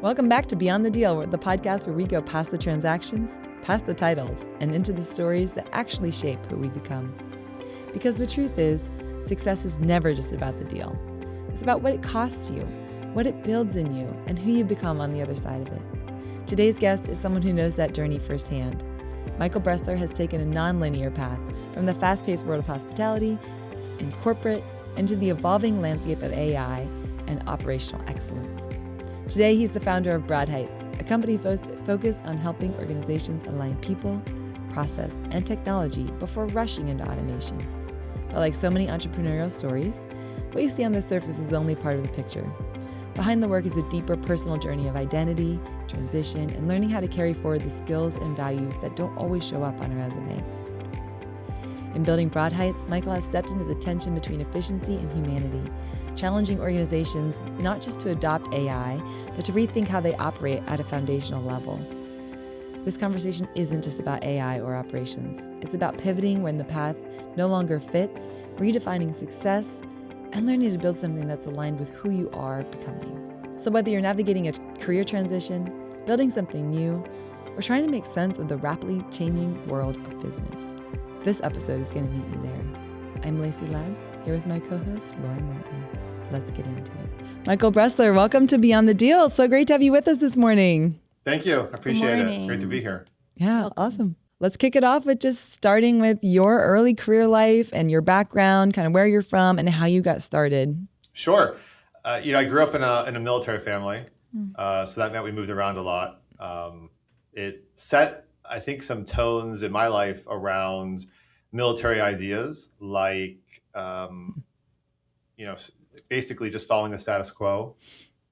Welcome back to Beyond the Deal, the podcast where we go past the transactions, past the titles, and into the stories that actually shape who we become. Because the truth is, success is never just about the deal. It's about what it costs you, what it builds in you, and who you become on the other side of it. Today's guest is someone who knows that journey firsthand. Michael Bresler has taken a non-linear path from the fast-paced world of hospitality and corporate into the evolving landscape of AI and operational excellence. Today, he's the founder of Broadheights, a company focused on helping organizations align people, process, and technology before rushing into automation. But like so many entrepreneurial stories, what you see on the surface is only part of the picture. Behind the work is a deeper personal journey of identity, transition, and learning how to carry forward the skills and values that don't always show up on a resume. In building Broadheights, Michael has stepped into the tension between efficiency and humanity, challenging organizations not just to adopt AI, but to rethink how they operate at a foundational level. This conversation isn't just about AI or operations. It's about pivoting when the path no longer fits, redefining success, and learning to build something that's aligned with who you are becoming. So whether you're navigating a career transition, building something new, or trying to make sense of the rapidly changing world of business, this episode is going to meet you there. I'm Lacey here with my co-host, Lauren Martin. Let's get into it. Michael Bresler, welcome to Beyond the Deal. So great to have you with us this morning. Thank you. I appreciate it. It's great to be here. Yeah, awesome. Let's kick it off with just starting with your early career life and your background, kind of where you're from and how you got started. Sure. I grew up in a military family, so that meant we moved around a lot. It set, I think, some tones in my life around military ideas, like, basically just following the status quo.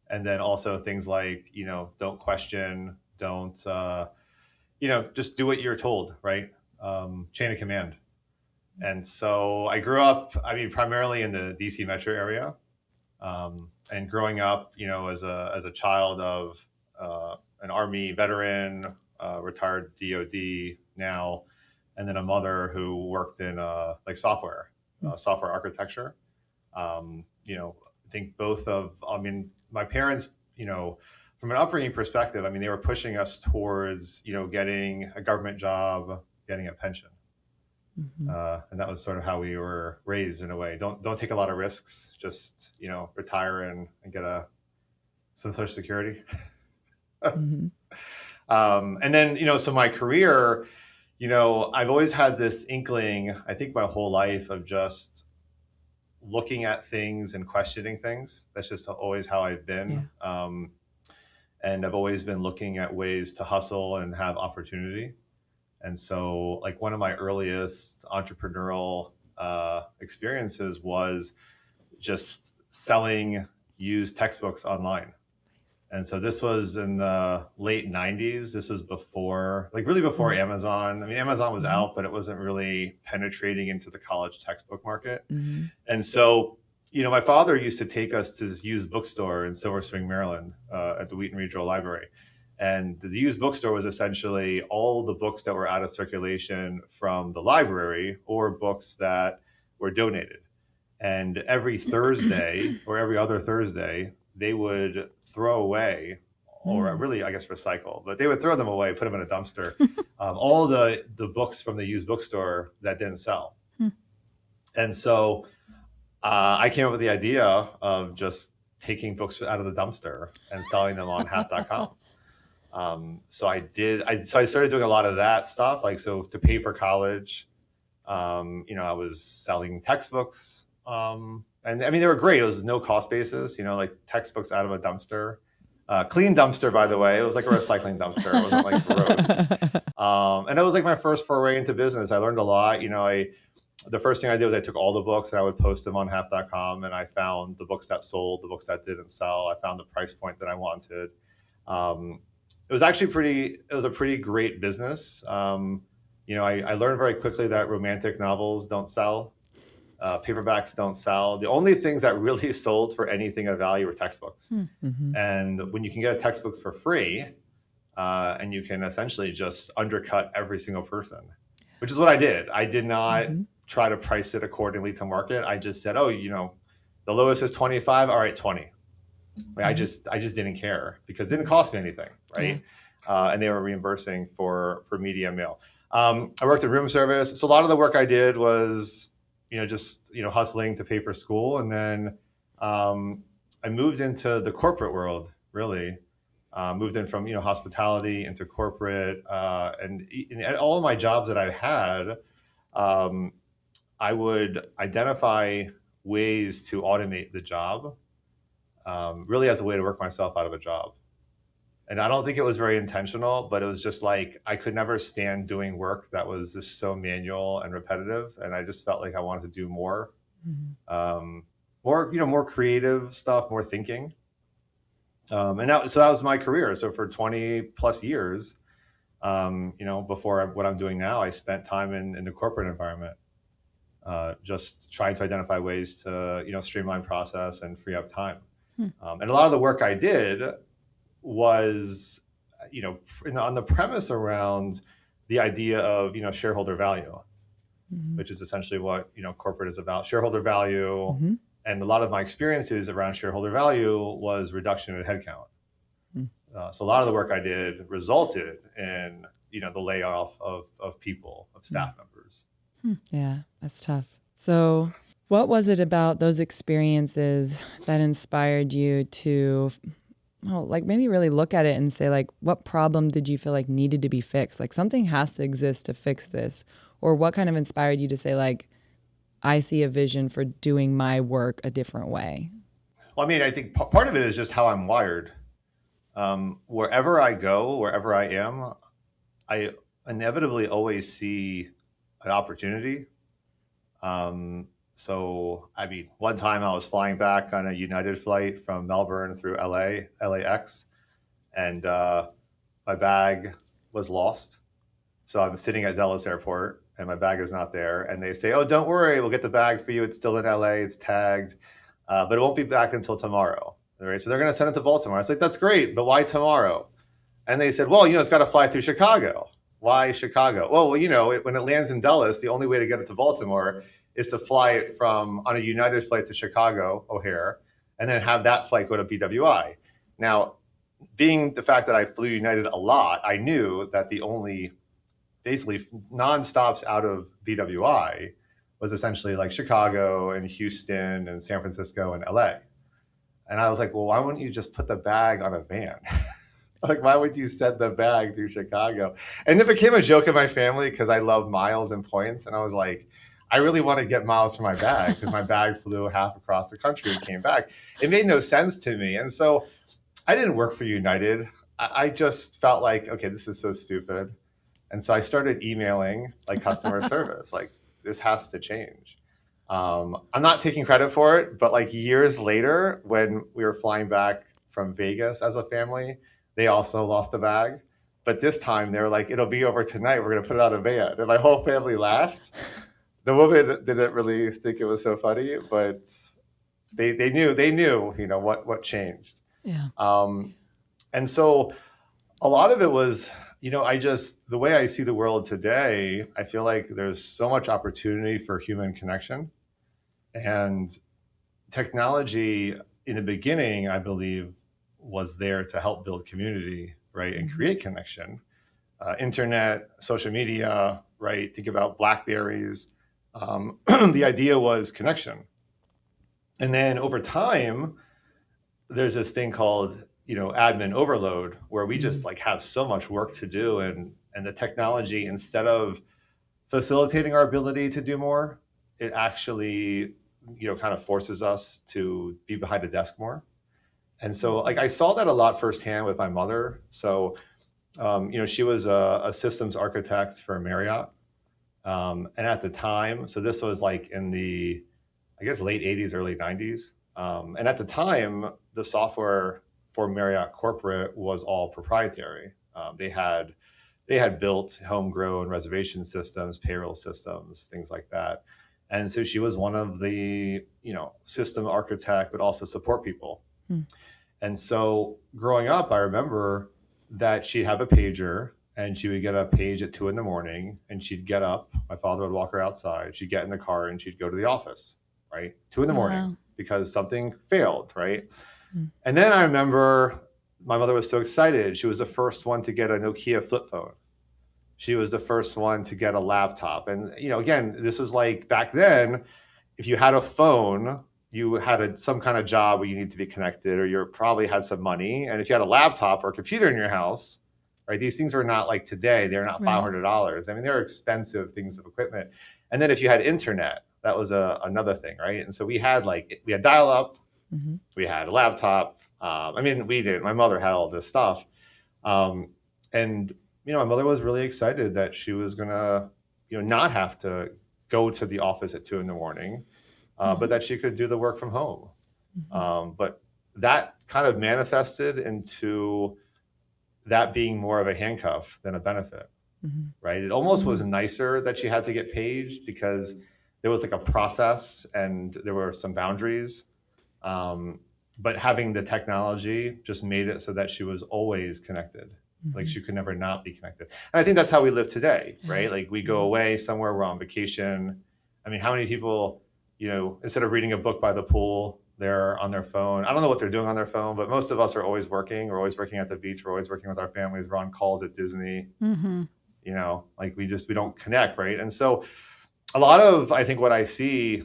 And then also things like, don't question, don't, just do what you're told, right? Chain of command. And so I grew up, primarily in the DC metro area. And growing up, as a child of an Army veteran, retired DOD now, and then a mother who worked in software architecture. I think my parents, from an upbringing perspective, they were pushing us towards, getting a government job, getting a pension. Mm-hmm. And that was sort of how we were raised in a way. Don't take a lot of risks, just, retire and get some Social Security. Mm-hmm. And then, so my career, I've always had this inkling, I think my whole life, of just looking at things and questioning things. That's just always how I've been. Yeah. And I've always been looking at ways to hustle and have opportunity. And so one of my earliest entrepreneurial experiences was just selling used textbooks online. And so this was in the late 90s. This was before Amazon. Amazon was out, but it wasn't really penetrating into the college textbook market. Mm-hmm. And so, my father used to take us to this used bookstore in Silver Spring, Maryland, at the Wheaton Regional Library. And the used bookstore was essentially all the books that were out of circulation from the library or books that were donated. And every Thursday or every other Thursday, they would throw away, or really, I guess, recycle, but they would throw them away, put them in a dumpster, all the books from the used bookstore that didn't sell. And so I came up with the idea of just taking books out of the dumpster and selling them on half.com. So I started doing a lot of that stuff, so to pay for college, I was selling textbooks, and they were great. It was no cost basis, textbooks out of a dumpster, clean dumpster, by the way. It was like a recycling dumpster. It wasn't gross. And it was my first foray into business. I learned a lot. The first thing I did was I took all the books and I would post them on half.com, and I found the books that sold, the books that didn't sell. I found the price point that I wanted. It was actually a pretty great business. I learned very quickly that romantic novels don't sell. Paperbacks don't sell. The only things that really sold for anything of value were textbooks. Mm-hmm. And when you can get a textbook for free, and you can essentially just undercut every single person, which is what I did. I did not try to price it accordingly to market. I just said, the lowest is 25. All right, 20. Like, I just didn't care because it didn't cost me anything, right? And they were reimbursing for media mail. I worked in room service, so a lot of the work I did was, just hustling to pay for school, and then I moved into the corporate world. Really, moved in from hospitality into corporate, and in all of my jobs that I had, um, I would identify ways to automate the job, really as a way to work myself out of a job. And I don't think it was very intentional, but it was just like I could never stand doing work that was just so manual and repetitive, and I just felt like I wanted to do more, more creative stuff, more thinking. And that was my career. So for 20 plus years, before what I'm doing now, I spent time in the corporate environment, just trying to identify ways to streamline process and free up time. And a lot of the work I did was, on the premise around the idea of shareholder value, which is essentially what corporate is about, shareholder value. And a lot of my experiences around shareholder value was reduction in headcount. So a lot of the work I did resulted in the layoff of people, of staff members. Yeah, that's tough. So what was it about those experiences that inspired you to maybe really look at it and say, like, what problem did you feel like needed to be fixed? Like, something has to exist to fix this. Or what kind of inspired you to say, like, I see a vision for doing my work a different way? Well, I mean, I think part of it is just how I'm wired. Wherever I go, wherever I am, I inevitably always see an opportunity. So, I mean, one time I was flying back on a United flight from Melbourne through LAX, and my bag was lost. So I'm sitting at Dallas Airport, and my bag is not there. And they say, "Oh, don't worry, we'll get the bag for you. It's still in LA. It's tagged, but it won't be back until tomorrow." All right, so they're going to send it to Baltimore. I was like, "That's great, but why tomorrow?" And they said, "Well, it's got to fly through Chicago." Why Chicago? Well, when it lands in Dulles, the only way to get it to Baltimore is to fly it on a United flight to Chicago O'Hare, and then have that flight go to BWI. Now, being the fact that I flew United a lot, I knew that the only basically non-stops out of BWI was essentially like Chicago and Houston and San Francisco and LA. And I was like, well, why wouldn't you just put the bag on a van? Like, why would you send the bag through Chicago? And it became a joke in my family because I love miles and points. And I was like, I really want to get miles for my bag because my bag flew half across the country and came back. It made no sense to me. And so I didn't work for United. I just felt like, okay, this is so stupid. And so I started emailing like customer service, like, this has to change. I'm not taking credit for it, but like years later, when we were flying back from Vegas as a family, they also lost a bag. But this time they were like, it'll be over tonight. We're going to put it on a van. And my whole family laughed. The woman didn't really think it was so funny, but they knew, what changed. Yeah. And so a lot of it was, the way I see the world today, I feel like there's so much opportunity for human connection. And technology in the beginning, I believe, was there to help build community, right, and create connection. Internet, social media, right? Think about Blackberries. The idea was connection. And then over time, there's this thing called, admin overload, where we just like have so much work to do. And the technology, instead of facilitating our ability to do more, it actually, kind of forces us to be behind a desk more. And so like I saw that a lot firsthand with my mother. So, she was a systems architect for Marriott. And at the time, so this was like in the, I guess, late 80s, early 90s. And at the time, the software for Marriott Corporate was all proprietary. They had built homegrown reservation systems, payroll systems, things like that. And so she was one of the, system architect, but also support people. And so growing up, I remember that she'd have a pager and she would get a page at 2 a.m, and she'd get up. My father would walk her outside. She'd get in the car and she'd go to the office, right? 2 a.m, Wow. because something failed, right? And then I remember my mother was so excited. She was the first one to get a Nokia flip phone. She was the first one to get a laptop. And, again, this was like back then, if you had a phone, you had some kind of job where you need to be connected, or you probably had some money. And if you had a laptop or a computer in your house, right, these things are not like today. They're not $500. I mean, they're expensive things of equipment. And then if you had internet, that was another thing, right? And so we had dial-up, we had a laptop. We did. My mother had all this stuff. And my mother was really excited that she was going to, not have to go to the office at 2 a.m, but that she could do the work from home. But that kind of manifested into that being more of a handcuff than a benefit, right? It almost was nicer that she had to get paid because there was like a process and there were some boundaries. But having the technology just made it so that she was always connected. Like she could never not be connected. And I think that's how we live today, right? Like we go away somewhere, we're on vacation. I mean, how many people, instead of reading a book by the pool, they're on their phone. I don't know what they're doing on their phone, but most of us are always working. We're always working at the beach. We're always working with our families. We're on calls at Disney. We don't connect, right? And so a lot of, I think what I see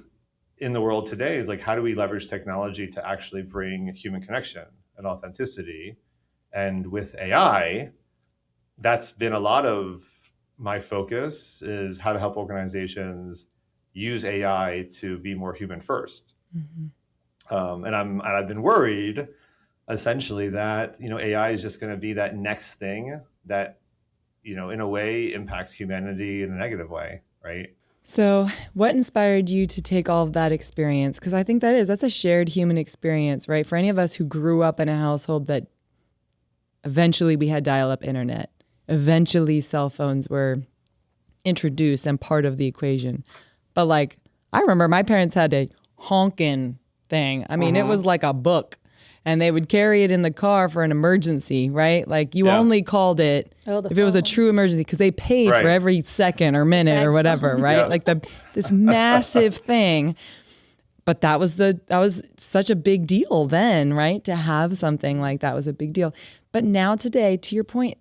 in the world today is like, how do we leverage technology to actually bring human connection and authenticity? And with AI, that's been a lot of my focus, is how to help organizations use AI to be more human first. And I've been worried, essentially, that AI is just going to be that next thing that in a way impacts humanity in a negative way, right? So what inspired you to take all of that experience? Because I think that's a shared human experience, right? For any of us who grew up in a household that eventually we had dial-up internet. Eventually cell phones were introduced and part of the equation. But I remember my parents had a honkin' thing. I mean, it was like a book. And they would carry it in the car for an emergency, right? Like you only called it if it was a true emergency, because they paid for every second or minute or whatever, right? Like this massive thing. But that was such a big deal then, right? To have something like that was a big deal. But now today, to your point,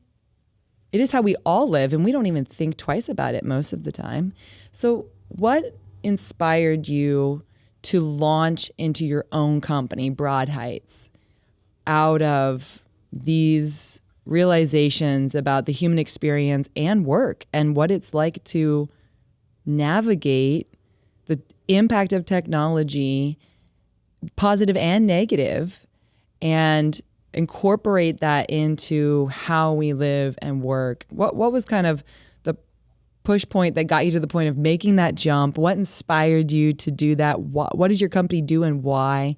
it is how we all live, and we don't even think twice about it most of the time. So what inspired you to launch into your own company, Broadheights, out of these realizations about the human experience and work and what it's like to navigate the impact of technology, positive and negative, and incorporate that into how we live and work? What was kind of the push point that got you to the point of making that jump? What inspired you to do that? What does your company do and why?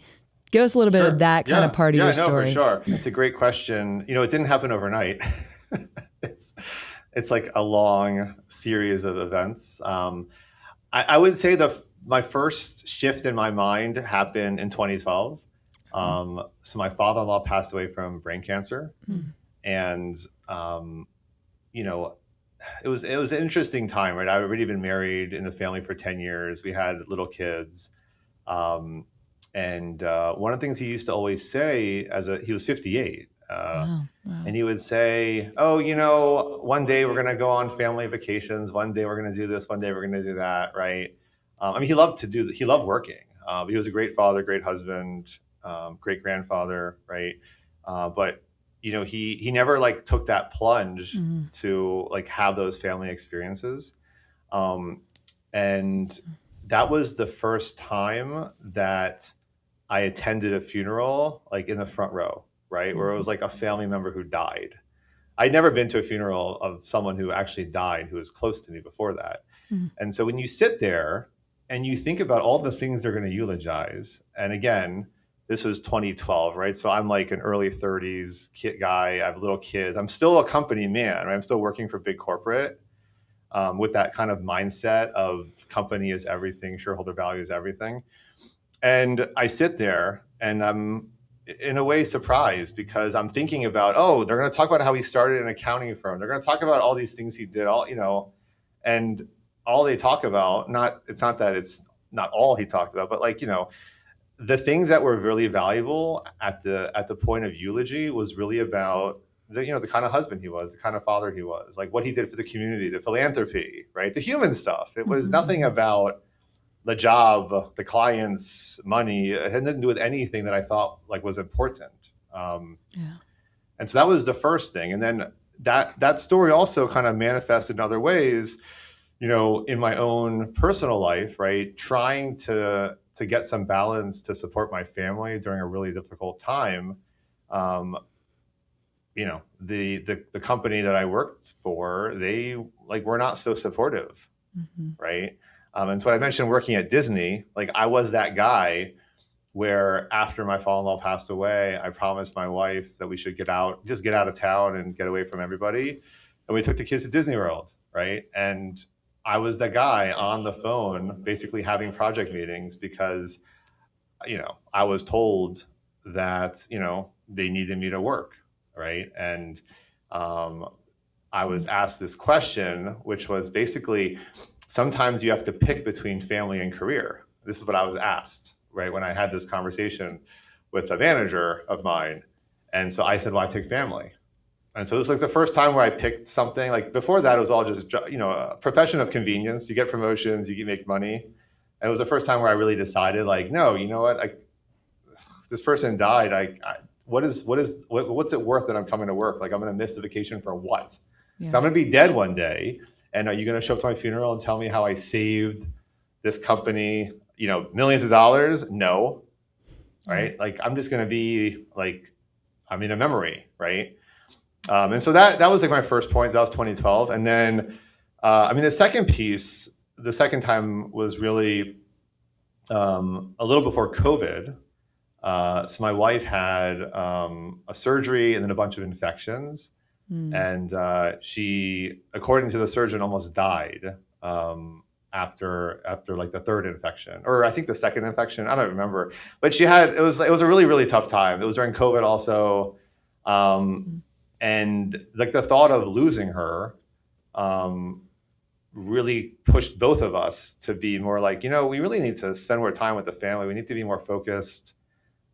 Give us a little bit of that kind of part of your story. For sure. It's a great question. It didn't happen overnight. It's like a long series of events. I would say my first shift in my mind happened in 2012. So my father-in-law passed away from brain cancer, and it was an interesting time, right? I had already been married in the family for 10 years. We had little kids, and one of the things he used to always say, he was 58. And he would say, one day we're going to go on family vacations. One day we're going to do this. One day we're going to do that. Right. He loved working. He was a great father, great husband, great grandfather. Right. But he never took that plunge to have those family experiences. And that was the first time that I attended a funeral, in the front row. Right, where it was a family member who died. I'd never been to a funeral of someone who actually died, who was close to me before that. And so when you sit there and you think about all the things they're going to eulogize, and again, this was 2012, right? So I'm an early 30s kid guy. I have little kids. I'm still a company man, right? I'm still working for big corporate with that kind of mindset of company is everything, shareholder value is everything. And I sit there and I'm in a way surprised, because I'm thinking about, they're going to talk about how he started an accounting firm. They're going to talk about all these things he did, and all they talk about, it's not that it's not all he talked about, but the things that were really valuable at the point of eulogy was really about the kind of husband he was, the kind of father he was, like what he did for the community, the philanthropy, right? The human stuff. It was nothing about the job, the clients, money. It had nothing to do with anything that I thought like was important. Yeah. And so that was the first thing. And then that story also kind of manifested in other ways, in my own personal life, right? Trying to get some balance to support my family during a really difficult time. The company that I worked for, they were not so supportive, right? And so I mentioned working at Disney, like I was that guy where after my father-in-law passed away, I promised my wife that we should get out of town and get away from everybody. And we took the kids to Disney World, right? And I was the guy on the phone basically having project meetings because, I was told that, they needed me to work, right? And I was asked this question, which was basically, sometimes you have to pick between family and career. This is what I was asked, right? When I had this conversation with a manager of mine. And so I said, well, I pick family. And so it was like the first time where I picked something. Like before that, it was all just, a profession of convenience. You get promotions, you can make money. And it was the first time where I really decided, like, no, you know what? This person died. What's it worth that I'm coming to work? Like, I'm going to miss the vacation for what? Yeah. I'm going to be dead one day. And are you going to show up to my funeral and tell me how I saved this company, millions of dollars? No. Right? Like, I'm just going to be like, I'm in a memory, right? And so that was like my first point. That was 2012. And then, the second piece, the second time was really a little before COVID. So my wife had a surgery and then a bunch of infections. And she, according to the surgeon, almost died after like the third infection, or I think the second infection. I don't remember. But it was a really, really tough time. It was during COVID also. And like the thought of losing her really pushed both of us to be more like, we really need to spend more time with the family. We need to be more focused.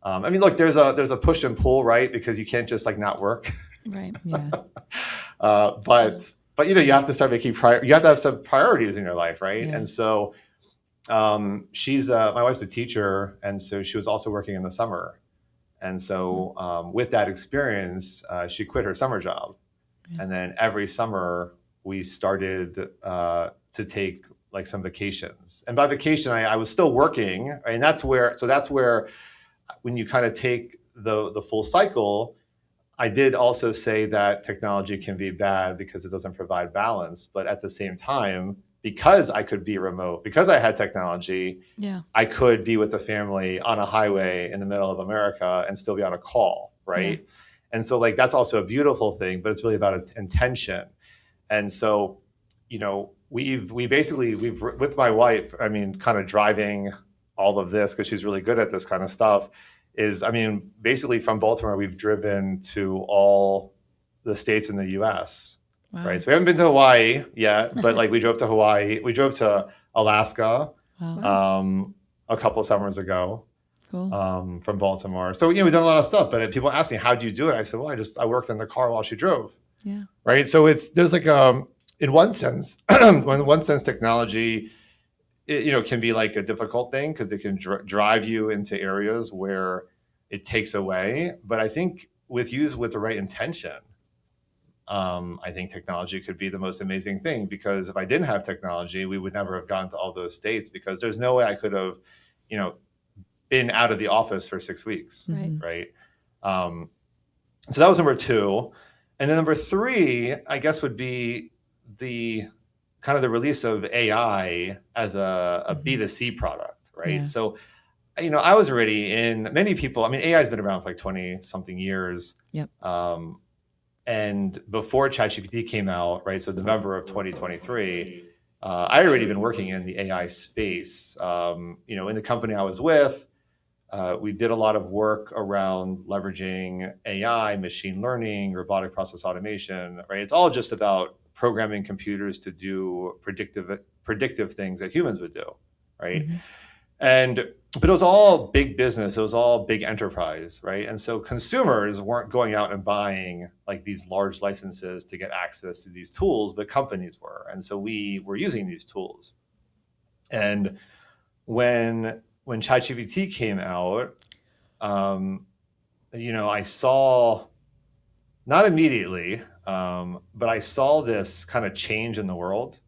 Look, there's a push and pull, right? Because you can't just like not work. Right. Yeah. But you have to start making you have to have some priorities in your life, right? Yeah. And so she's my wife's a teacher, and so she was also working in the summer. And so with that experience, she quit her summer job. Yeah. And then every summer we started to take like some vacations. And by vacation, I was still working. And that's where when you kind of take the full cycle, I did also say that technology can be bad because it doesn't provide balance. But at the same time, because I could be remote, because I had technology, I could be with the family on a highway in the middle of America and still be on a call, right? Yeah. And so like that's also a beautiful thing, but it's really about intention. And so, we've with my wife, kind of driving all of this because she's really good at this kind of stuff is, basically from Baltimore, we've driven to all the states in the US. Wow. Right. So we haven't been to Hawaii yet, but like we drove to Hawaii, we drove to Alaska, a couple of summers ago. Cool. From Baltimore. So, we've done a lot of stuff, but people ask me, how do you do it? I said, well, I worked in the car while she drove. Yeah. Right. So there's like, in one sense, technology, can be like a difficult thing because it can drive you into areas where it takes away. But I think used with the right intention, I think technology could be the most amazing thing, because if I didn't have technology, we would never have gone to all those states, because there's no way I could have, been out of the office for 6 weeks. Right. So that was number 2. And then number 3, I guess, would be the kind of the release of AI as a B2C product. Right. Yeah. So, I was already in many people. AI has been around for like 20 something years. Yep. And before ChatGPT came out, right, so November of 2023, I had already been working in the AI space. In the company I was with, we did a lot of work around leveraging AI, machine learning, robotic process automation, right? It's all just about programming computers to do predictive things that humans would do, right? Mm-hmm. But it was all big business. It was all big enterprise, right? And so consumers weren't going out and buying like these large licenses to get access to these tools, but companies were. And so we were using these tools. And when ChatGPT came out, I saw, not immediately, but I saw this kind of change in the world.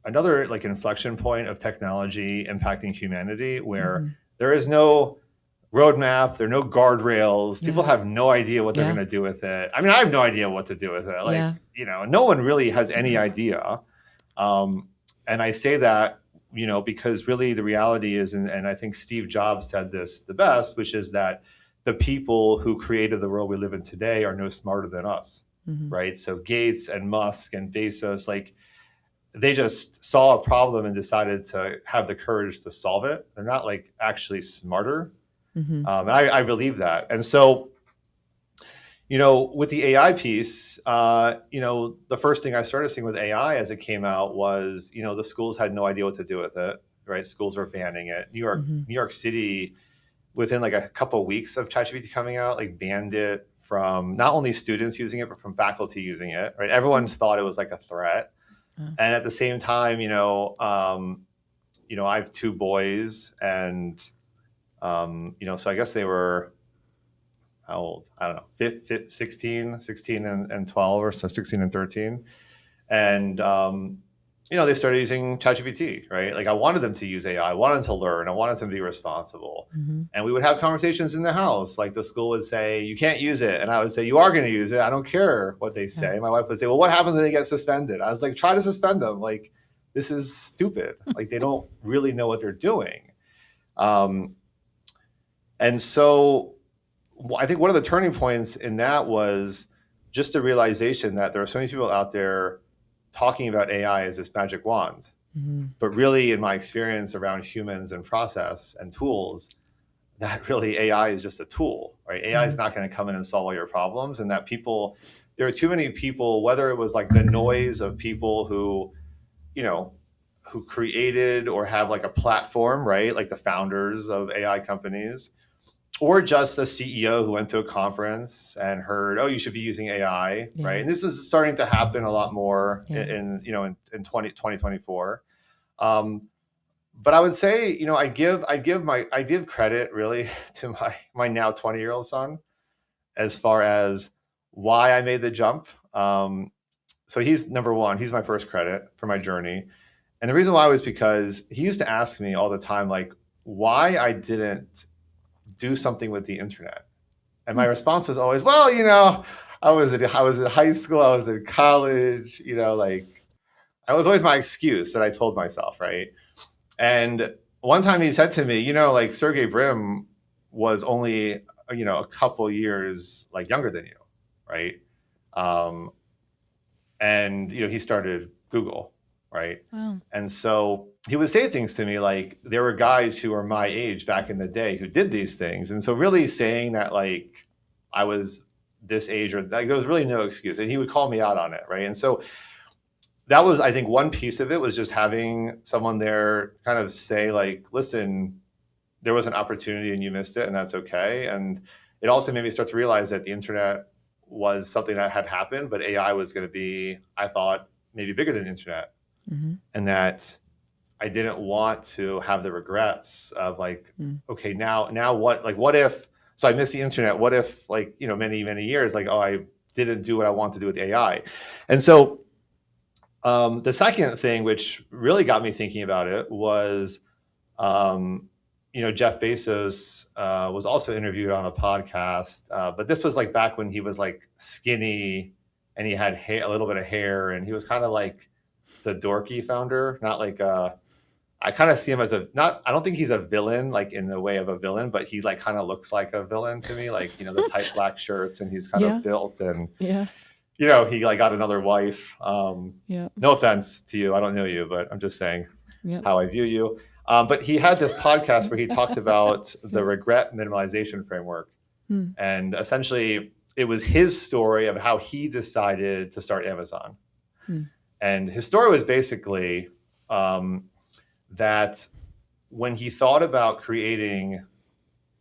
Another like inflection point of technology impacting humanity where there is no roadmap, there are no guardrails. People have no idea what they're going to do with it. I mean, I have no idea what to do with it. Like, no one really has any idea. And I say that, because really the reality is, and I think Steve Jobs said this the best, which is that the people who created the world we live in today are no smarter than us, right? So Gates and Musk and Bezos, like, they just saw a problem and decided to have the courage to solve it. They're not like actually smarter. And I believe that. And so, with the AI piece, the first thing I started seeing with AI as it came out was, the schools had no idea what to do with it, right? Schools were banning it. New York City, within like a couple of weeks of ChatGPT coming out, like banned it from not only students using it, but from faculty using it, right? Everyone's thought it was like a threat. And at the same time, I have two boys, and so I guess they were, how old? I don't know, 16 and 12, or so 16 and 13. And they started using ChatGPT, right? Like, I wanted them to use AI, I wanted them to learn, I wanted them to be responsible. And we would have conversations in the house. Like, the school would say, you can't use it. And I would say, you are going to use it. I don't care what they say. My wife would say, well, what happens when they get suspended? I was like, try to suspend them. Like, this is stupid. Like, they don't really know what they're doing. And so I think one of the turning points in that was just the realization that there are so many people out there talking about AI as this magic wand. But really, in my experience around humans and process and tools, that really AI is just a tool, right? AI is not going to come in and solve all your problems. And that there are too many people, whether it was like the noise of people who created or have like a platform, right? Like the founders of AI companies, or just the CEO who went to a conference and heard, oh, you should be using AI, right? And this is starting to happen a lot more in 2024. But I would say, I give credit really to my now 20-year-old son as far as why I made the jump. So he's number one. He's my first credit for my journey. And the reason why was because he used to ask me all the time, like, why I didn't do something with the internet. And my response was always, well, I was in high school, I was in college, like, I was always my excuse that I told myself, right? And one time he said to me, like, Sergey Brin was only, a couple years like younger than you, right? And, he started Google, right? Wow. And so he would say things to me like, there were guys who were my age back in the day who did these things. And so really saying that, like, I was this age, or like, there was really no excuse. And he would call me out on it, right? And so that was, I think, one piece of it was just having someone there kind of say, like, listen, there was an opportunity and you missed it, and that's okay. And it also made me start to realize that the internet was something that had happened, but AI was going to be, I thought, maybe bigger than the internet. And that I didn't want to have the regrets of like, okay, now what, like, what if, so I missed the internet. What if, like, many, many years, like, oh, I didn't do what I want to do with AI. And so the second thing, which really got me thinking about it, was, Jeff Bezos was also interviewed on a podcast, but this was like back when he was like skinny and he had a little bit of hair, and he was kind of like the dorky founder, not like I kind of see him as I don't think he's a villain, like in the way of a villain, but he like kind of looks like a villain to me, like, the tight black shirts, and he's kind of built, and he like got another wife. No offense to you, I don't know you, but I'm just saying how I view you. But he had this podcast where he talked about the regret minimalization framework. And essentially it was his story of how he decided to start Amazon. And his story was basically that when he thought about creating,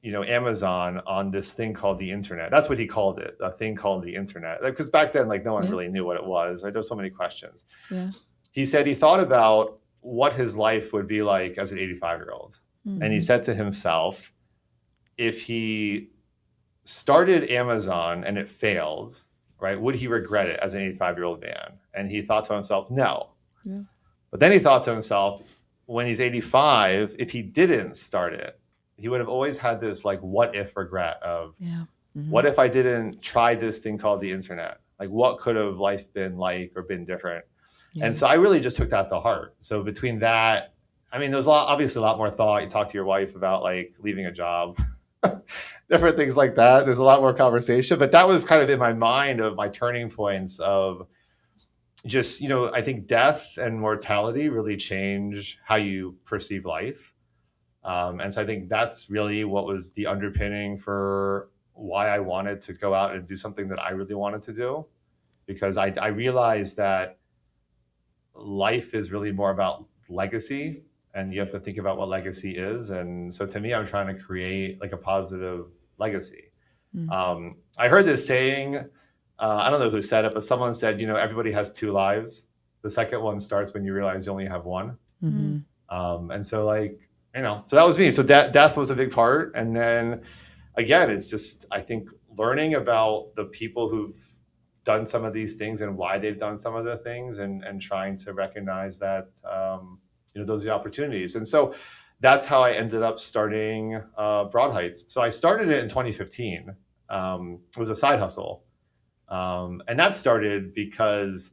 Amazon on this thing called the internet, that's what he called it, a thing called the internet. Because back then, like no one really knew what it was. Right? There's so many questions. Yeah. He said he thought about what his life would be like as an 85-year-old. And he said to himself, if he started Amazon and it failed, right, would he regret it as an 85-year-old man? And he thought to himself, no. Yeah. But then he thought to himself, when he's 85, if he didn't start it, he would have always had this like what if regret of what if I didn't try this thing called the internet? Like what could have life been like or been different? Yeah. And so I really just took that to heart. So between that, I mean, there's obviously a lot more thought. You talk to your wife about like leaving a job, different things like that. There's a lot more conversation, but that was kind of in my mind of my turning points of just, I think death and mortality really change how you perceive life. And so I think that's really what was the underpinning for why I wanted to go out and do something that I really wanted to do, because I realized that life is really more about legacy, and you have to think about what legacy is. And so to me, I'm trying to create like a positive legacy. I heard this saying, I don't know who said it, but someone said, everybody has two lives. The second one starts when you realize you only have one. And so like, so that was me. So death was a big part. And then again, it's just, I think learning about the people who've done some of these things and why they've done some of the things, and trying to recognize that, those are the opportunities. And so that's how I ended up starting Broadheights. So I started it in 2015. It was a side hustle. And that started because,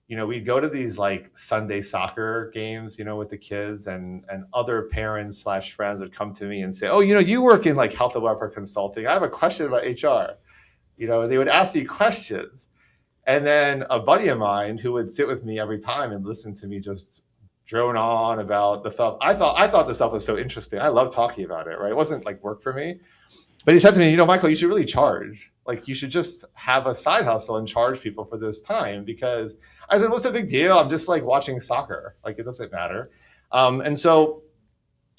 we'd go to these like Sunday soccer games, with the kids, and other parents / friends would come to me and say, oh, you work in like health and welfare consulting. I have a question about HR. And they would ask me questions. And then a buddy of mine who would sit with me every time and listen to me just drone on about the stuff. I thought the stuff was so interesting. I love talking about it, right? It wasn't like work for me. But he said to me, Michael, you should really charge. Like you should just have a side hustle and charge people for this time. Because I said, what's the big deal? I'm just like watching soccer. Like it doesn't matter. And so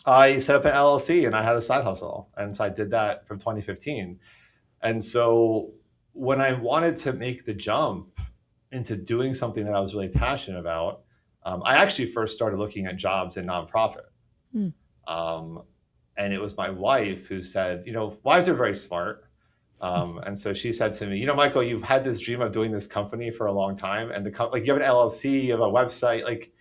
I set up an LLC and I had a side hustle. And so I did that from 2015. And so when I wanted to make the jump into doing something that I was really passionate about, I actually first started looking at jobs in nonprofit. And it was my wife who said, wives are very smart. And so she said to me, Michael, you've had this dream of doing this company for a long time. And like you have an LLC, you have a website, like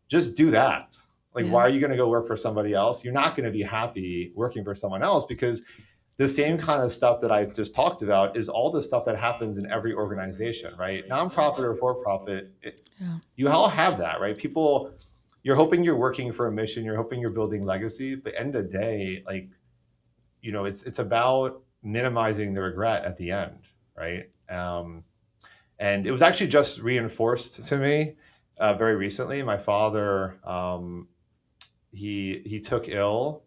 just do that. Like, why are you going to go work for somebody else? You're not going to be happy working for someone else, because the same kind of stuff that I just talked about is all the stuff that happens in every organization, right? Nonprofit or for-profit, you all have that, right? People, you're hoping you're working for a mission, you're hoping you're building legacy, but at the end of the day, like, it's about minimizing the regret at the end, right? And it was actually just reinforced to me very recently. My father, he took ill,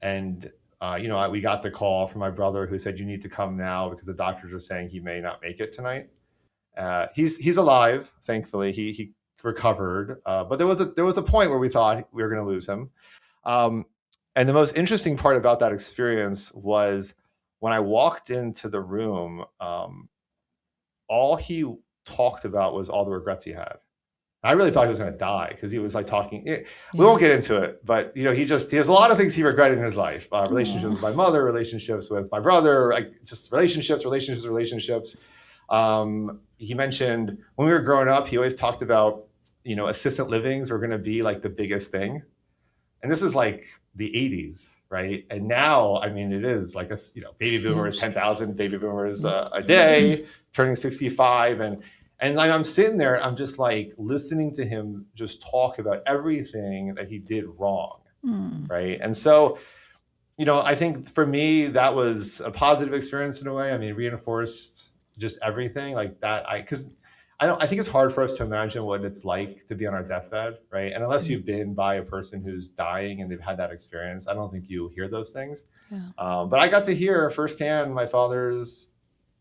and we got the call from my brother who said, you need to come now because the doctors are saying he may not make it tonight. He's alive, thankfully. He recovered, but there was a point where we thought we were going to lose him. And the most interesting part about that experience was when I walked into the room, all he talked about was all the regrets he had. I really thought he was going to die because he was like talking. We won't get into it, but he has a lot of things he regretted in his life: relationships with my mother, relationships with my brother, just relationships. He mentioned when we were growing up, he always talked about assistant livings were going to be like the biggest thing, and this is like the 80s, right? And now, I mean, it is like baby boomers, 10,000 baby boomers a day, turning 65, and like I'm sitting there, I'm just like listening to him just talk about everything that he did wrong, right? And so, I think for me, that was a positive experience in a way. I mean, reinforced just everything like that. Because I think it's hard for us to imagine what it's like to be on our deathbed, right? And unless you've been by a person who's dying and they've had that experience, I don't think you hear those things. But I got to hear firsthand my father's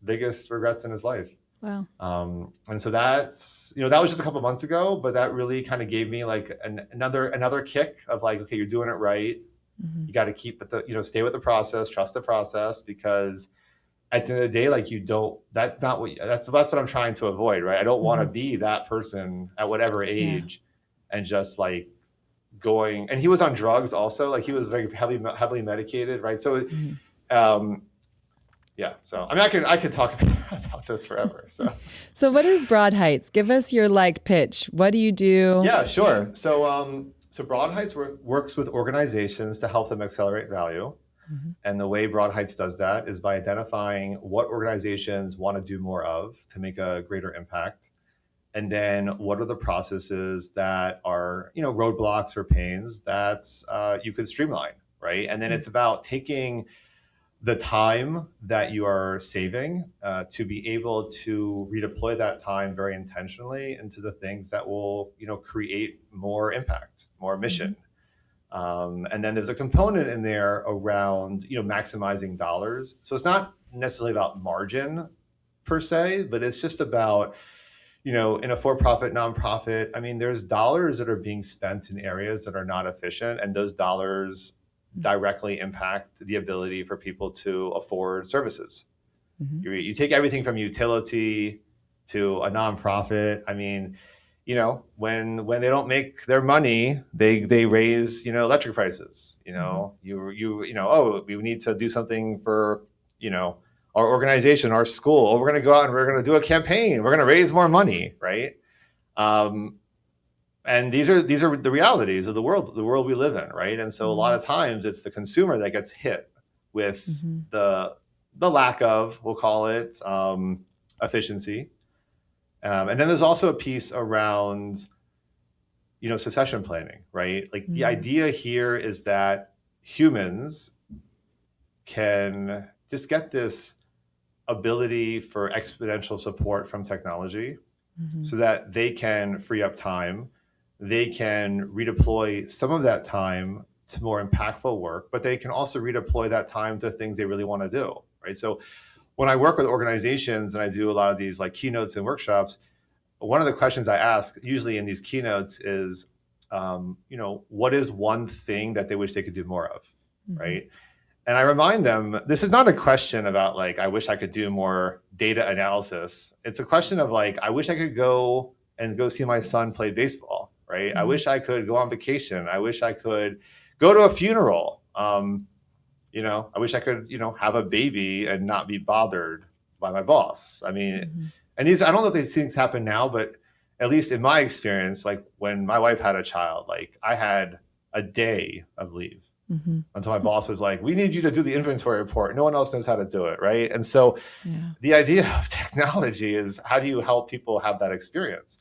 biggest regrets in his life. Wow. And so that's, that was just a couple of months ago, but that really kind of gave me like another kick of like, okay, you're doing it right. Mm-hmm. You got to keep with stay with the process, trust the process, because at the end of the day, like that's not that's what I'm trying to avoid, right? I don't want to Mm-hmm. be that person at whatever Yeah. age and just like going, and he was on drugs also, like he was very heavily medicated, right? So, Mm-hmm. um, yeah. So, I mean, I could talk about this forever. So, So what is Broadheights? Give us your pitch. What do you do? yeah, sure. So Broadheights works with organizations to help them accelerate value. Mm-hmm. And the way Broadheights does that is by identifying what organizations want to do more of to make a greater impact. And then what are the processes that are, roadblocks or pains that you could streamline, right? And then it's about taking the time that you are saving to be able to redeploy that time very intentionally into the things that will, create more impact, more mission. And then there's a component in there around, maximizing dollars. So it's not necessarily about margin per se, but it's just about, in a for-profit nonprofit, I mean, there's dollars that are being spent in areas that are not efficient, and those dollars directly impact the ability for people to afford services. Mm-hmm. You take everything from utility to a nonprofit. I mean, when they don't make their money, they raise electric prices. Oh, we need to do something for our organization, our school. Oh, we're going to go out and we're going to do a campaign. We're going to raise more money, right? And these are the realities of the world we live in, right? And so a lot of times it's the consumer that gets hit with the lack of, we'll call it, efficiency. And then there's also a piece around, succession planning, right? Like the idea here is that humans can just get this ability for exponential support from technology so that they can free up time. They can redeploy some of that time to more impactful work, but they can also redeploy that time to things they really want to do, right? So when I work with organizations and I do a lot of these like keynotes and workshops, one of the questions I ask usually in these keynotes is, what is one thing that they wish they could do more of, right? And I remind them, this is not a question about like, I wish I could do more data analysis. It's a question of like, I wish I could go see my son play baseball, right? I wish I could go on vacation. I wish I could go to a funeral. I wish I could, have a baby and not be bothered by my boss. I mean, and I don't know if these things happen now, but at least in my experience, like when my wife had a child, like I had a day of leave until my boss was like, we need you to do the inventory report. No one else knows how to do it, right? And so the idea of technology is how do you help people have that experience?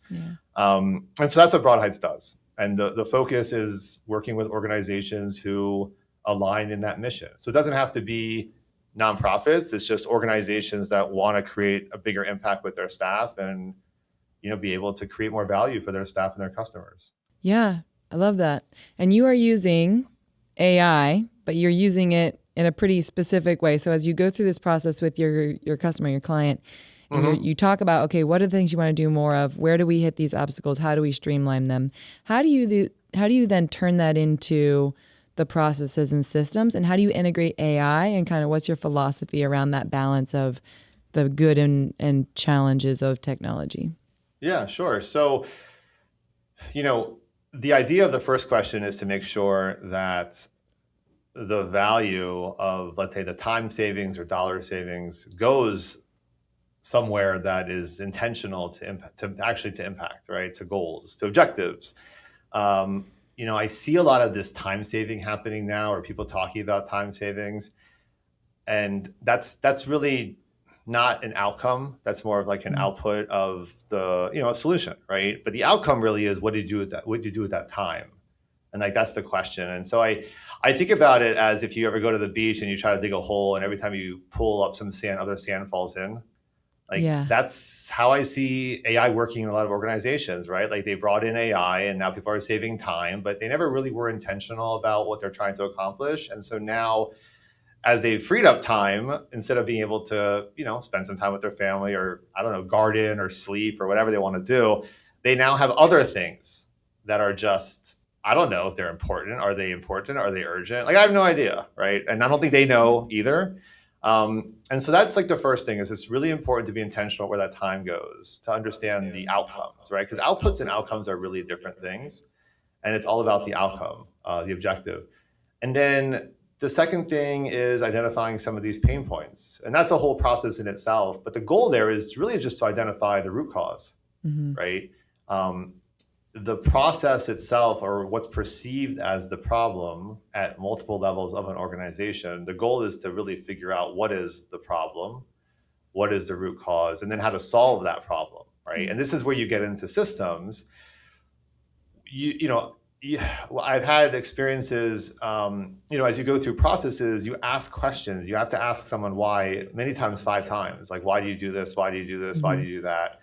And so that's what Broadheights does. And the focus is working with organizations who align in that mission. So it doesn't have to be nonprofits. It's just organizations that want to create a bigger impact with their staff and, be able to create more value for their staff and their customers. Yeah, I love that. And you are using AI, but you're using it in a pretty specific way. So as you go through this process with your customer, your client, and you talk about, okay, what are the things you want to do more of? Where do we hit these obstacles? How do we streamline them? How do you then turn that into the processes and systems? And how do you integrate AI? And kind of what's your philosophy around that balance of the good and challenges of technology? Yeah, sure. So, the idea of the first question is to make sure that the value of, let's say, the time savings or dollar savings goes somewhere that is intentional to impact, right? To goals, to objectives. I see a lot of this time saving happening now, or people talking about time savings, and that's really not an outcome. That's more of like an output of the, a solution, right? But the outcome really is what did you do with that? What did you do with that time? And like, that's the question. And so I think about it as if you ever go to the beach and you try to dig a hole and every time you pull up some sand, other sand falls in. Like that's how I see AI working in a lot of organizations, right? Like they brought in AI and now people are saving time, but they never really were intentional about what they're trying to accomplish. And so now as they freed up time, instead of being able to, spend some time with their family or, I don't know, garden or sleep or whatever they want to do, they now have other things that are just, I don't know if they're important. Are they important? Are they urgent? Like, I have no idea, right? And I don't think they know either. And so that's like the first thing is it's really important to be intentional where that time goes, to understand the outcomes, right? Because outputs and outcomes are really different things. And it's all about the outcome, the objective. And then the second thing is identifying some of these pain points. And that's a whole process in itself. But the goal there is really just to identify the root cause, right? The process itself, or what's perceived as the problem at multiple levels of an organization, the goal is to really figure out what is the problem, what is the root cause, and then how to solve that problem, right? And this is where you get into systems. I've had experiences, as you go through processes, you ask questions. You have to ask someone why, many times 5 times. Like, why do you do this? Why do you do this? Why do you do that?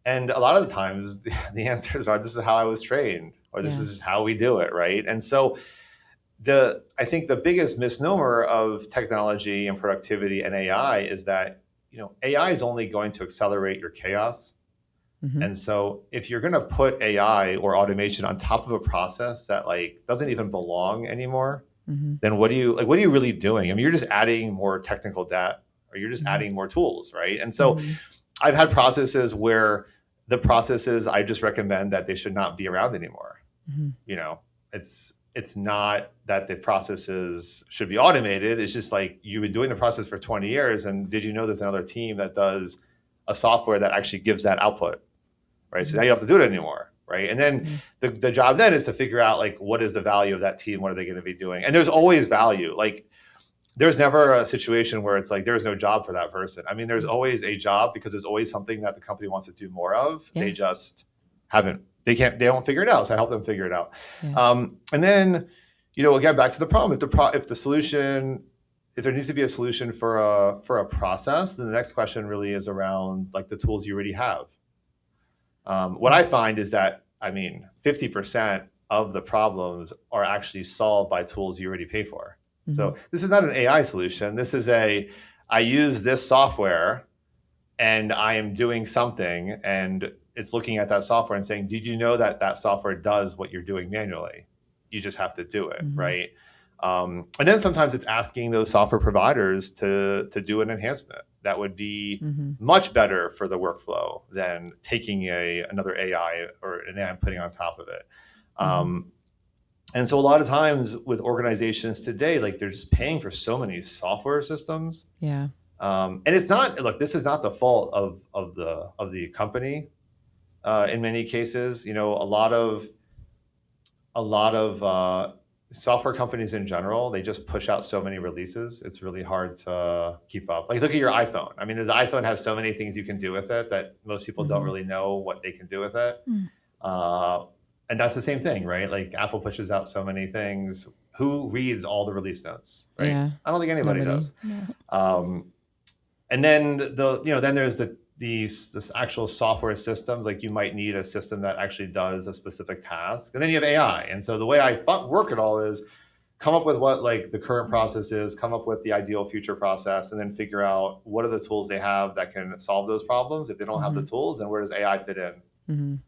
And a lot of the times the answers are, this is how I was trained, or this is just how we do it, right? And so I think the biggest misnomer of technology and productivity and AI is that, AI is only going to accelerate your chaos. And so if you're going to put AI or automation on top of a process that doesn't even belong anymore, then what are you really doing? I mean, you're just adding more technical debt, or you're just adding more tools, right? And so I've had processes where the processes, I just recommend that they should not be around anymore. It's not that the processes should be automated. It's just like, you've been doing the process for 20 years, and did you know there's another team that does a software that actually gives that output, right? So now you don't have to do it anymore, right? And then the job then is to figure out, what is the value of that team? What are they going to be doing? And there's always value. There's never a situation where it's like there's no job for that person. I mean, there's always a job, because there's always something that the company wants to do more of. They just they don't figure it out. So I help them figure it out. And then, again, back to the problem. If there needs to be a solution for a process, then the next question really is around the tools you already have. What I find is that, 50% of the problems are actually solved by tools you already pay for. So this is not an AI solution. This is I use this software and I am doing something, and it's looking at that software and saying, did you know that software does what you're doing manually? You just have to do it, right? And then sometimes it's asking those software providers to do an enhancement that would be much better for the workflow than taking another AI or an AI and putting on top of it. And so a lot of times with organizations today, they're just paying for so many software systems. Yeah. And it's not, this is not the fault of the company. In many cases, a lot of software companies in general, they just push out so many releases. It's really hard to keep up. Look at your iPhone. I mean, the iPhone has so many things you can do with it that most people don't really know what they can do with it. And that's the same thing, right? Apple pushes out so many things. Who reads all the release notes, right? Yeah. I don't think anybody does. No. And then then there's this actual software systems. You might need a system that actually does a specific task, and then you have AI. And so the way I work it all is come up with what the current process is, come up with the ideal future process, and then figure out what are the tools they have that can solve those problems. If they don't have the tools, then where does AI fit in?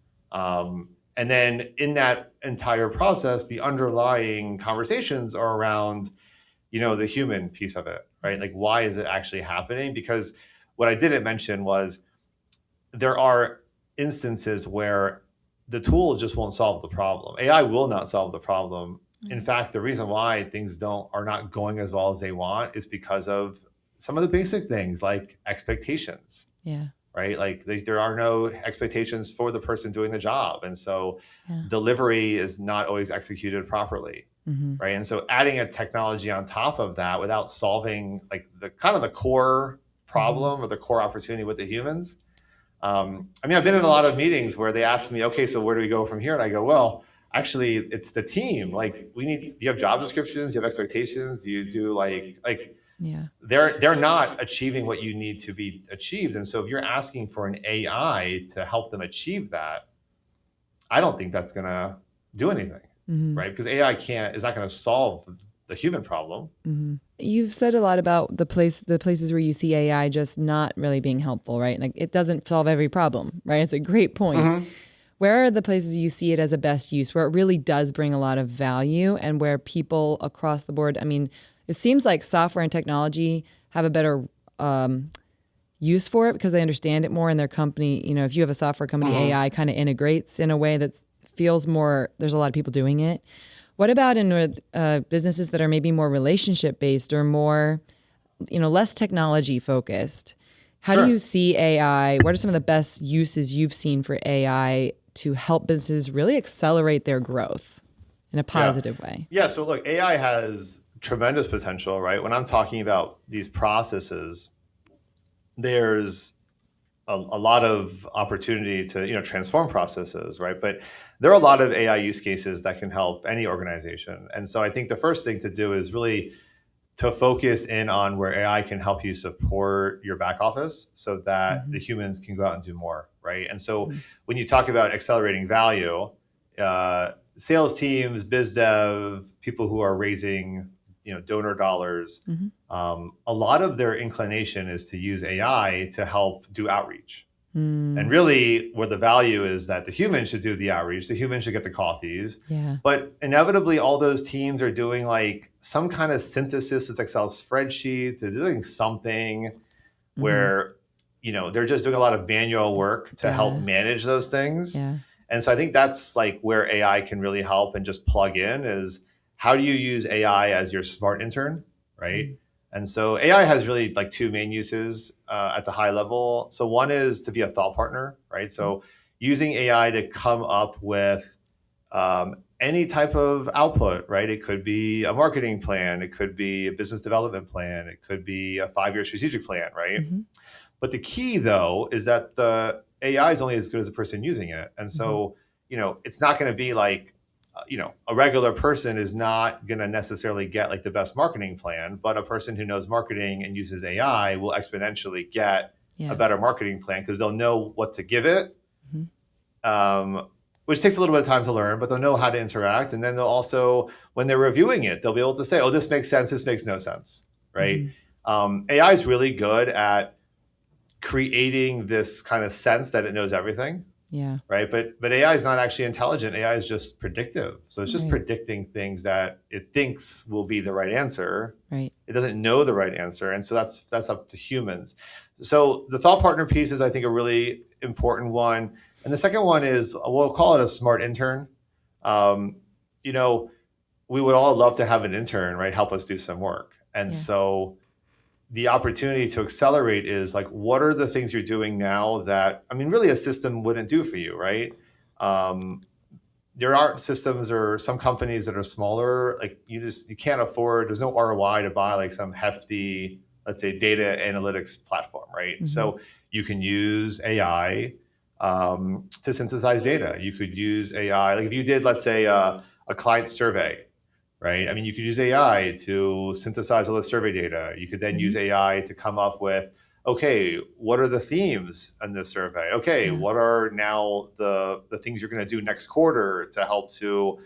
And then in that entire process, the underlying conversations are around, the human piece of it, right? Why is it actually happening? Because what I didn't mention was there are instances where the tool just won't solve the problem. AI will not solve the problem. In fact, the reason why things are not going as well as they want is because of some of the basic things like expectations. Yeah. Right? There are no expectations for the person doing the job. And so delivery is not always executed properly. Right? And so adding a technology on top of that without solving the core problem or the core opportunity with the humans. I've been in a lot of meetings where they ask me, okay, so where do we go from here? And I go, well, actually it's the team. You have job descriptions, you have expectations, you do they're not achieving what you need to be achieved. And so if you're asking for an AI to help them achieve that, I don't think that's going to do anything, right? Because AI is not going to solve the human problem. Mm-hmm. You've said a lot about the places where you see AI just not really being helpful, right? Like it doesn't solve every problem, right? It's a great point. Mm-hmm. Where are the places you see it as a best use, where it really does bring a lot of value and where people across the board, I mean, it seems like software and technology have a better use for it because they understand it more in their company. You know, if you have a software company, AI kind of integrates in a way that feels more, there's a lot of people doing it. What about in businesses that are maybe more relationship based or more, less technology focused? How do you see AI? What are some of the best uses you've seen for AI to help businesses really accelerate their growth in a positive way? Yeah. So look, AI has tremendous potential, right? When I'm talking about these processes, there's a lot of opportunity to transform processes, right? But there are a lot of AI use cases that can help any organization. And so I think the first thing to do is really to focus in on where AI can help you support your back office so that the humans can go out and do more, right? And so when you talk about accelerating value, sales teams, biz dev, people who are raising donor dollars, a lot of their inclination is to use AI to help do outreach. And really where the value is that the human should do the outreach, the human should get the coffees. Yeah. But inevitably all those teams are doing like some kind of synthesis with Excel spreadsheets. They're doing something where, they're just doing a lot of manual work to help manage those things. Yeah. And so I think that's like where AI can really help and just plug in is how do you use AI as your smart intern, right? And so AI has really like two main uses at the high level. So one is to be a thought partner, right? So using AI to come up with any type of output, right? It could be a marketing plan. It could be a business development plan. It could be a 5-year strategic plan, right? But the key though is that the AI is only as good as the person using it. And so, it's not going to be like, a regular person is not going to necessarily get like the best marketing plan, but a person who knows marketing and uses AI will exponentially get a better marketing plan because they'll know what to give it, which takes a little bit of time to learn, but they'll know how to interact. And then they'll also, when they're reviewing it, they'll be able to say, oh, this makes sense. This makes no sense, right? AI is really good at creating this kind of sense that it knows everything. Yeah. Right. But AI is not actually intelligent. AI is just predictive. So it's just predicting things that it thinks will be the right answer. Right. It doesn't know the right answer. And so that's up to humans. So the thought partner piece is, I think, a really important one. And the second one is, we'll call it a smart intern. We would all love to have an intern, right, help us do some work. And so the opportunity to accelerate is like, what are the things you're doing now that, really a system wouldn't do for you, right? There aren't systems or some companies that are smaller, like you can't afford, there's no ROI to buy like some hefty, let's say, data analytics platform, right? So you can use AI to synthesize data. You could use AI, like if you did, let's say, a client survey, right? You could use AI to synthesize all the survey data. You could then use AI to come up with, okay, what are the themes in this survey? Okay, what are now the things you're going to do next quarter to help to,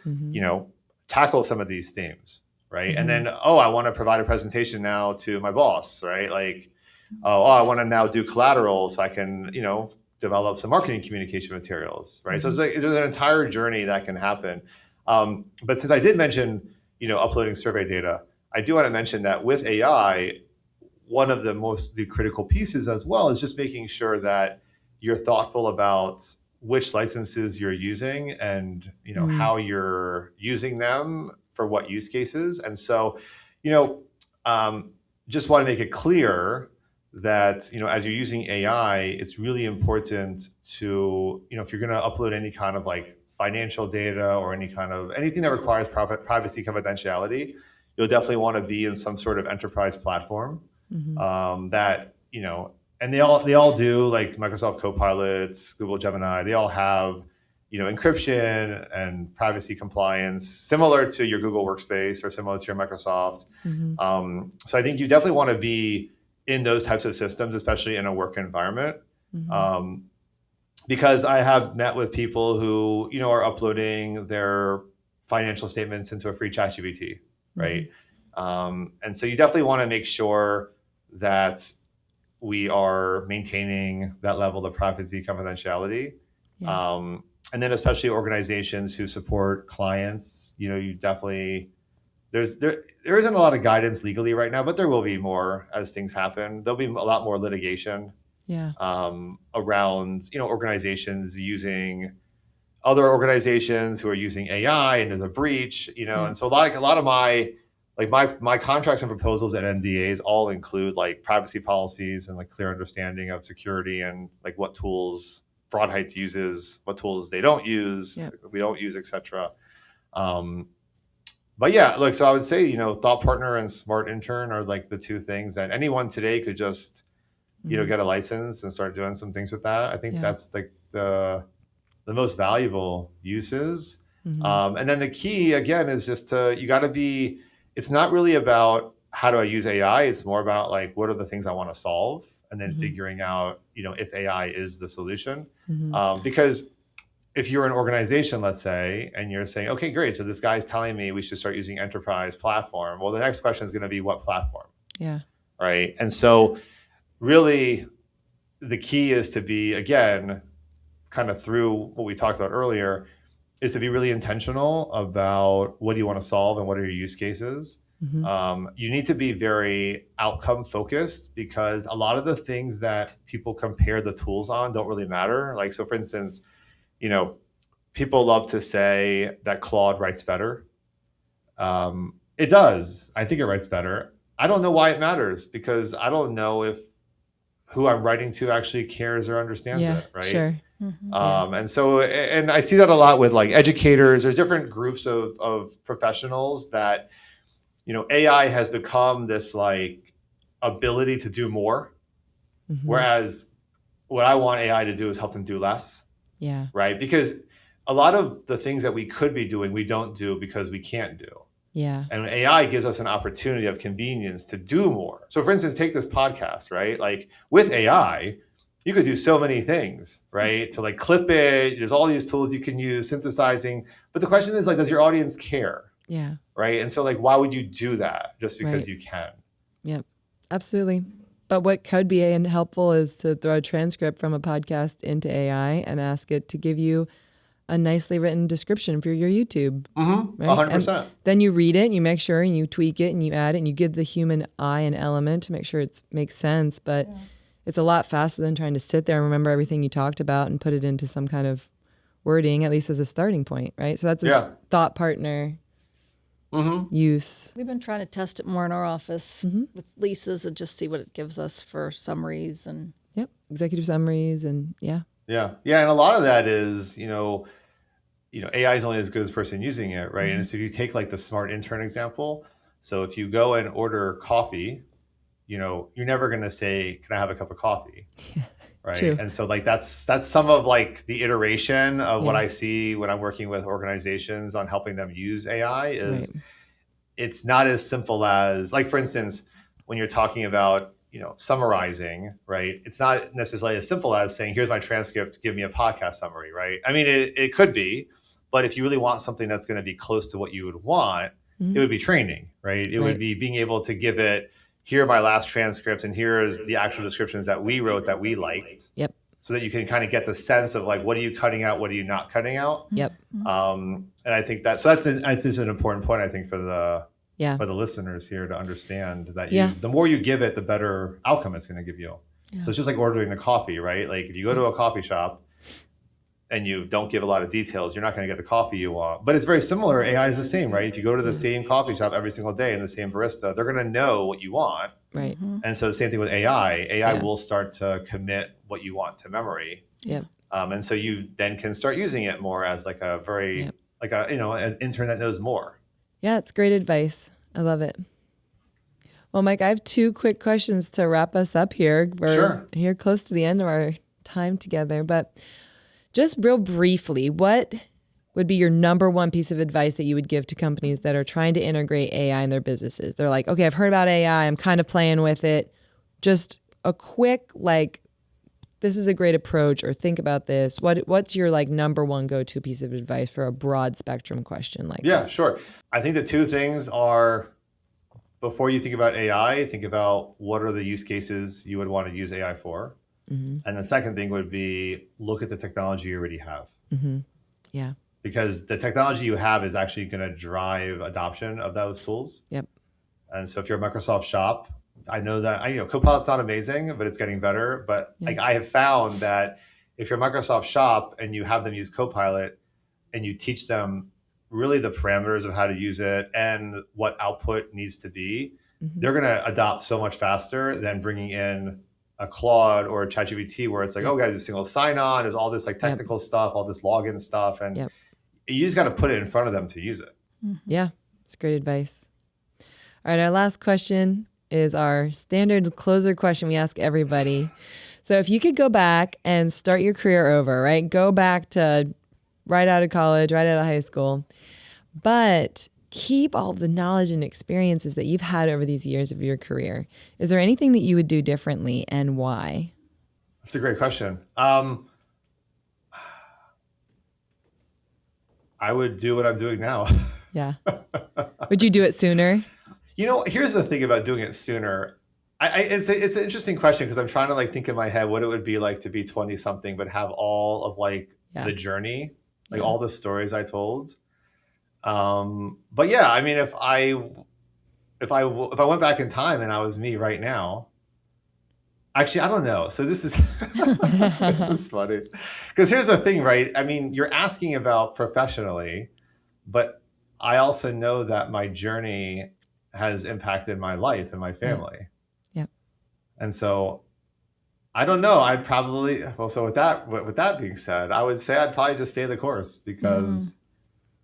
tackle some of these themes, right? And then, I want to provide a presentation now to my boss, right? Like, I want to now do collateral so I can, develop some marketing communication materials, right? So there's an entire journey that can happen. But since I did mention, uploading survey data, I do want to mention that with AI, one of the critical pieces as well is just making sure that you're thoughtful about which licenses you're using and, how you're using them for what use cases. And so, just want to make it clear that, as you're using AI, it's really important to, if you're going to upload any kind of like financial data or anything that requires privacy confidentiality, you'll definitely want to be in some sort of enterprise platform that, and they all do, like Microsoft Copilot, Google Gemini, they all have, encryption and privacy compliance similar to your Google Workspace or similar to your Microsoft. So I think you definitely want to be in those types of systems, especially in a work environment. Because I have met with people who, are uploading their financial statements into a free ChatGPT, right? And so you definitely want to make sure that we are maintaining that level of privacy confidentiality. Yeah. And then especially organizations who support clients, you definitely, there isn't a lot of guidance legally right now, but there will be more as things happen. There'll be a lot more litigation Yeah. around, organizations using other organizations who are using AI, and there's a breach, Yeah. and so a lot of my contracts and proposals and NDAs all include like privacy policies and like clear understanding of security and like what tools Broadheights uses, what tools they don't use, Yep. we don't use, etc. But yeah, look, so I would say, thought partner and smart intern are like the two things that anyone today could just, get a license and start doing some things with that. I think Yeah. that's like the most valuable uses. Mhm. And then the key again is just it's not really about how do I use AI. It's more about like, what are the things I want to solve? And then figuring out, if AI is the solution. Because if you're an organization, let's say, and you're saying, okay, great. So this guy's telling me we should start using enterprise platform. Well, the next question is going to be what platform? Yeah. Right. And so really the key is to be, again, kind of through what we talked about earlier, is to be really intentional about what do you want to solve and what are your use cases. You need to be very outcome focused, because a lot of the things that people compare the tools on don't really matter. Like, so for instance, people love to say that Claude writes better. It does. I think it writes better. I don't know why it matters, because I don't know if who I'm writing to actually cares or understands it, right? Sure. And I see that a lot with like educators. There's different groups of professionals that, AI has become this like ability to do more. Whereas what I want AI to do is help them do less. Yeah. Right. Because a lot of the things that we could be doing, we don't do because we can't do. Yeah. And AI gives us an opportunity of convenience to do more. So for instance, take this podcast, right? Like with AI, you could do so many things, right? To like clip it, there's all these tools you can use, synthesizing. But the question is like, does your audience care? Yeah. Right. And so like, why would you do that just because you can? Yep. Absolutely. But what could be helpful is to throw a transcript from a podcast into AI and ask it to give you a nicely written description for your YouTube. Right? 100%. And then you read it and you make sure and you tweak it and you add it and you give the human eye an element to make sure it makes sense. But it's a lot faster than trying to sit there and remember everything you talked about and put it into some kind of wording, at least as a starting point, right? So that's a thought partner use. We've been trying to test it more in our office with leases and just see what it gives us for summaries and executive summaries and Yeah. And a lot of that is, AI is only as good as the person using it, right? And so if you take like the smart intern example, so if you go and order coffee, you're never going to say, can I have a cup of coffee? Right. True. And so like, that's some of like the iteration of what I see when I'm working with organizations on helping them use AI is it's not as simple as like, for instance, when you're talking about, summarizing, right? It's not necessarily as simple as saying, here's my transcript, give me a podcast summary, right? I mean, it could be, but if you really want something that's going to be close to what you would want, it would be training, right? It would be being able to give it, here are my last transcripts and here is the actual descriptions that we wrote that we liked. Yep. So that you can kind of get the sense of like, what are you cutting out? What are you not cutting out? Yep. And I think that's just an important point, I think, for the listeners here to understand that the more you give it, the better outcome it's going to give you. So it's just like ordering the coffee, right? Like if you go to a coffee shop and you don't give a lot of details, you're not going to get the coffee you want. But it's very similar. AI is the same, right? If you go to the same coffee shop every single day and the same barista, they're going to know what you want. Right. And so the same thing with AI. AI will start to commit what you want to memory. Yep. And so you then can start using it more as like a very, like a, an intern that knows more. Yeah, it's great advice. I love it. Well, Mike, I have 2 quick questions to wrap us up here. We're here close to the end of our time together, but just real briefly, what would be your number one piece of advice that you would give to companies that are trying to integrate AI in their businesses? They're like, okay, I've heard about AI. I'm kind of playing with it. Just a quick, like, this is a great approach, or think about this. What's your like number one go-to piece of advice for a broad spectrum question like that? Yeah, sure. I think the 2 things are before you think about AI, think about what are the use cases you would want to use AI for. And the second thing would be look at the technology you already have. Yeah. Because the technology you have is actually going to drive adoption of those tools. Yep. And so if you're a Microsoft shop, I know that Copilot's not amazing, but it's getting better. But like I have found that if you're a Microsoft shop and you have them use Copilot and you teach them really the parameters of how to use it and what output needs to be, they're going to adopt so much faster than bringing in a Claude or a ChatGPT where it's like, oh, guys, a single sign-on. There's all this like technical stuff, all this login stuff, and you just got to put it in front of them to use it. Yeah, it's great advice. All right, our last question is our standard closer question we ask everybody. So if you could go back and start your career over, right? Go back to right out of college, right out of high school, but keep all the knowledge and experiences that you've had over these years of your career. Is there anything that you would do differently and why? That's a great question. I would do what I'm doing now. Yeah. Would you do it sooner? Here's the thing about doing it sooner. It's an interesting question because I'm trying to like think in my head what it would be like to be 20 something, but have all of like the journey, like all the stories I told. But yeah, I mean, if I went back in time and I was me right now, actually, I don't know. So this is this is funny because here's the thing, right? I mean, you're asking about professionally, but I also know that my journey has impacted my life and my family. Yep. And so I don't know. I'd probably, so with that being said, I would say I'd probably just stay the course because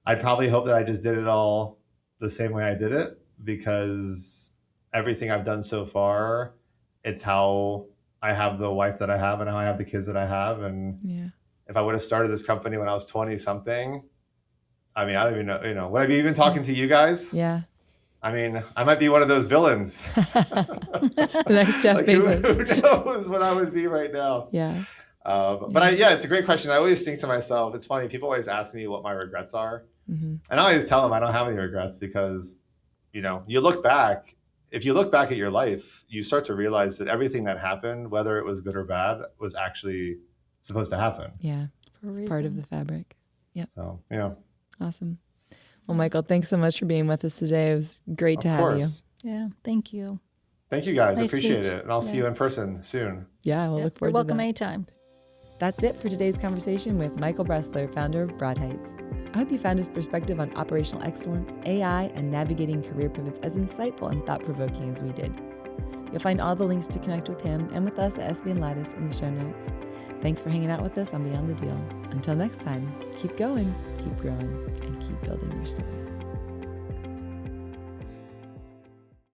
I'd probably hope that I just did it all the same way I did it because everything I've done so far, it's how I have the wife that I have and how I have the kids that I have. And if I would have started this company when I was 20 something, I mean, I don't even know, would I be even talking to you guys? Yeah. I mean, I might be one of those villains. The next Jeff Bezos. Who knows what I would be right now? Yeah. But it's a great question. I always think to myself, it's funny, people always ask me what my regrets are. And I always tell them I don't have any regrets because, you look back, if you look back at your life, you start to realize that everything that happened, whether it was good or bad, was actually supposed to happen. Yeah. It's part of the fabric. Yeah. So, yeah. Awesome. Well, Michael, thanks so much for being with us today. It was great to have you. Yeah, thank you. Thank you guys. Nice Appreciate speech. it. And I'll see you in person soon. Yeah, we'll look forward You're welcome to that. anytime. That's it for today's conversation with Michael Bresler, founder of Broadheights. I hope you found his perspective on operational excellence, AI, and navigating career pivots as insightful and thought-provoking as we did. You'll find all the links to connect with him and with us at SB & Lattice in the show notes. Thanks for hanging out with us on Beyond the Deal. Until next time, keep going, keep growing, and keep building your story.